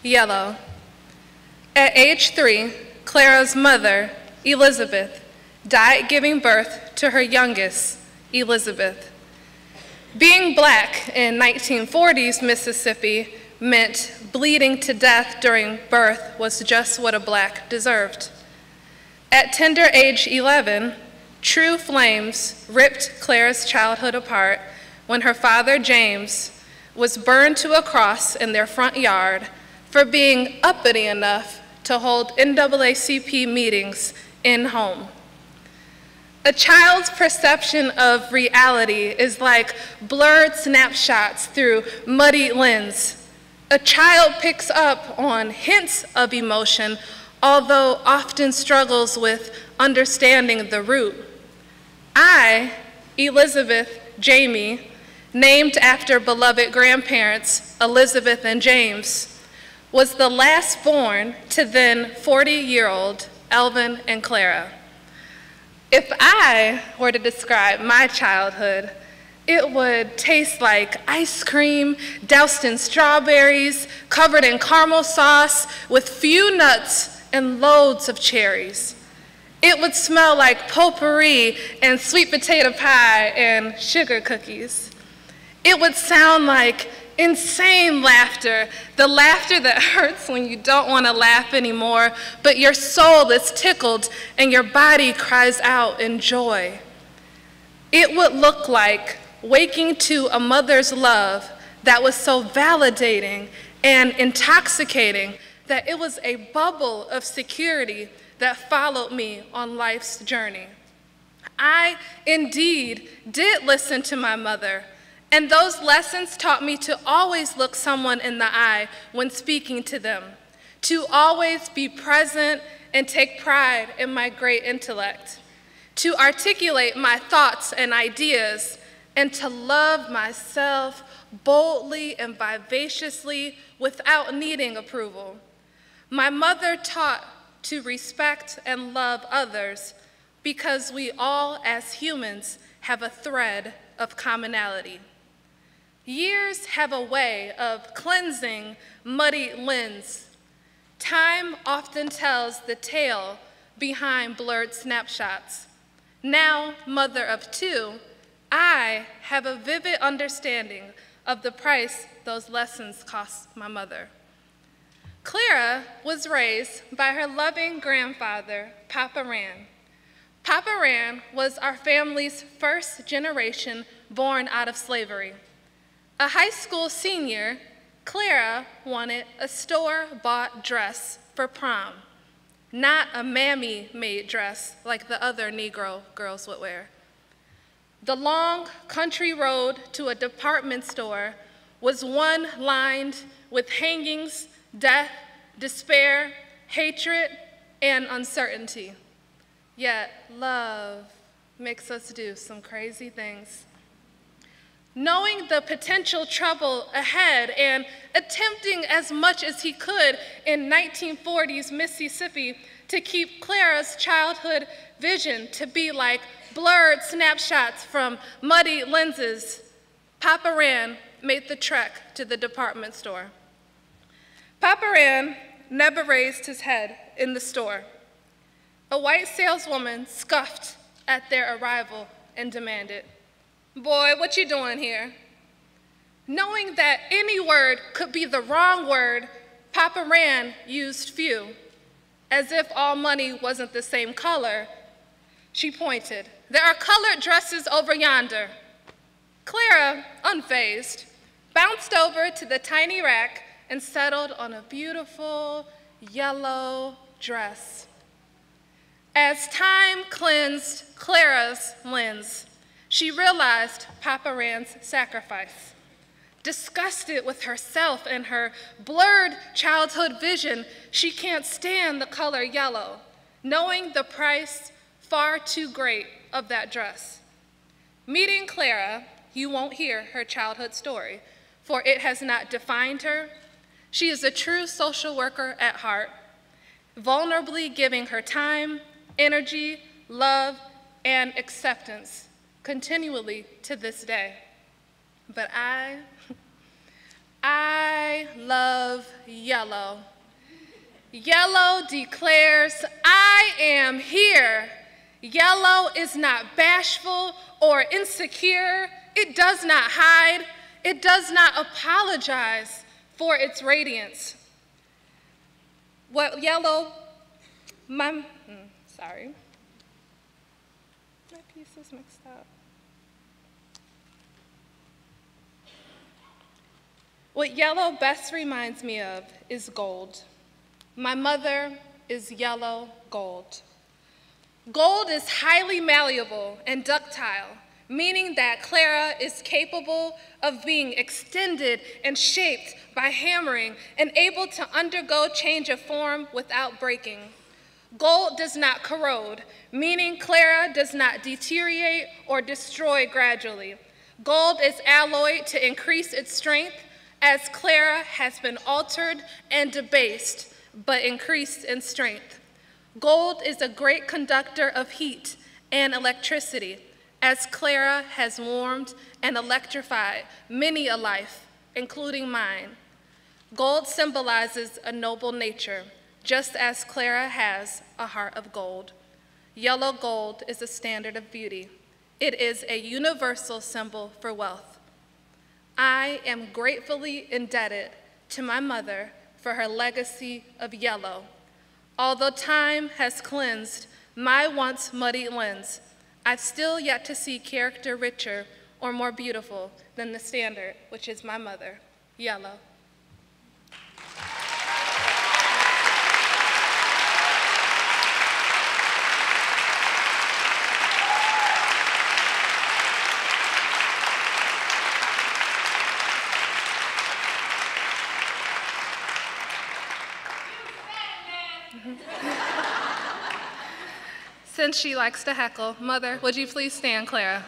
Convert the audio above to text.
yellow. At age 3, Clara's mother, Elizabeth, died giving birth to her youngest, Elizabeth. Being black in 1940s Mississippi meant bleeding to death during birth was just what a black deserved. At tender age 11, true flames ripped Clara's childhood apart when her father, James, was burned to a cross in their front yard for being uppity enough to hold NAACP meetings in home. A child's perception of reality is like blurred snapshots through muddy lens. A child picks up on hints of emotion, although often struggles with understanding the root. I, Elizabeth Jamie, named after beloved grandparents Elizabeth and James, was the last born to then 40-year-old Elvin and Clara. If I were to describe my childhood, it would taste like ice cream doused in strawberries, covered in caramel sauce, with few nuts and loads of cherries. It would smell like potpourri and sweet potato pie and sugar cookies. It would sound like insane laughter, the laughter that hurts when you don't want to laugh anymore, but your soul is tickled and your body cries out in joy. It would look like waking to a mother's love that was so validating and intoxicating that it was a bubble of security that followed me on life's journey. I indeed did listen to my mother, and those lessons taught me to always look someone in the eye when speaking to them, to always be present and take pride in my great intellect, to articulate my thoughts and ideas, and to love myself boldly and vivaciously without needing approval. My mother taught to respect and love others because we all as humans have a thread of commonality. Years have a way of cleansing muddy lens. Time often tells the tale behind blurred snapshots. Now, mother of 2, I have a vivid understanding of the price those lessons cost my mother. Clara was raised by her loving grandfather, Papa Ran. Papa Ran was our family's first generation born out of slavery. A high school senior, Clara wanted a store-bought dress for prom, not a mammy-made dress like the other Negro girls would wear. The long country road to a department store was one lined with hangings, death, despair, hatred, and uncertainty. Yet love makes us do some crazy things. Knowing the potential trouble ahead and attempting as much as he could in 1940s Mississippi to keep Clara's childhood vision to be like blurred snapshots from muddy lenses, Papa Ran made the trek to the department store. Papa Ran never raised his head in the store. A white saleswoman scoffed at their arrival and demanded, "Boy, what you doing here?" Knowing that any word could be the wrong word, Papa Ran used few. As if all money wasn't the same color, she pointed, "There are colored dresses over yonder." Clara, unfazed, bounced over to the tiny rack and settled on a beautiful yellow dress. As time cleansed Clara's lens, she realized Papa Ran's sacrifice. Disgusted with herself and her blurred childhood vision, she can't stand the color yellow, knowing the price far too great of that dress. Meeting Clara, you won't hear her childhood story, for it has not defined her. She is a true social worker at heart, vulnerably giving her time, energy, love, and acceptance continually to this day. But I love yellow. Yellow declares, I am here. Yellow is not bashful or insecure. It does not hide. It does not apologize for its radiance. What yellow, sorry. My piece is mixed up. What yellow best reminds me of is gold. My mother is yellow gold. Gold is highly malleable and ductile, meaning that Clara is capable of being extended and shaped by hammering and able to undergo change of form without breaking. Gold does not corrode, meaning Clara does not deteriorate or destroy gradually. Gold is alloyed to increase its strength, as Clara has been altered and debased, but increased in strength. Gold is a great conductor of heat and electricity, as Clara has warmed and electrified many a life, including mine. Gold symbolizes a noble nature, just as Clara has a heart of gold. Yellow gold is a standard of beauty. It is a universal symbol for wealth. I am gratefully indebted to my mother for her legacy of yellow. Although time has cleansed my once muddy lens, I've still yet to see character richer or more beautiful than the standard, which is my mother, yellow. Since she likes to heckle, Mother, would you please stand, Clara?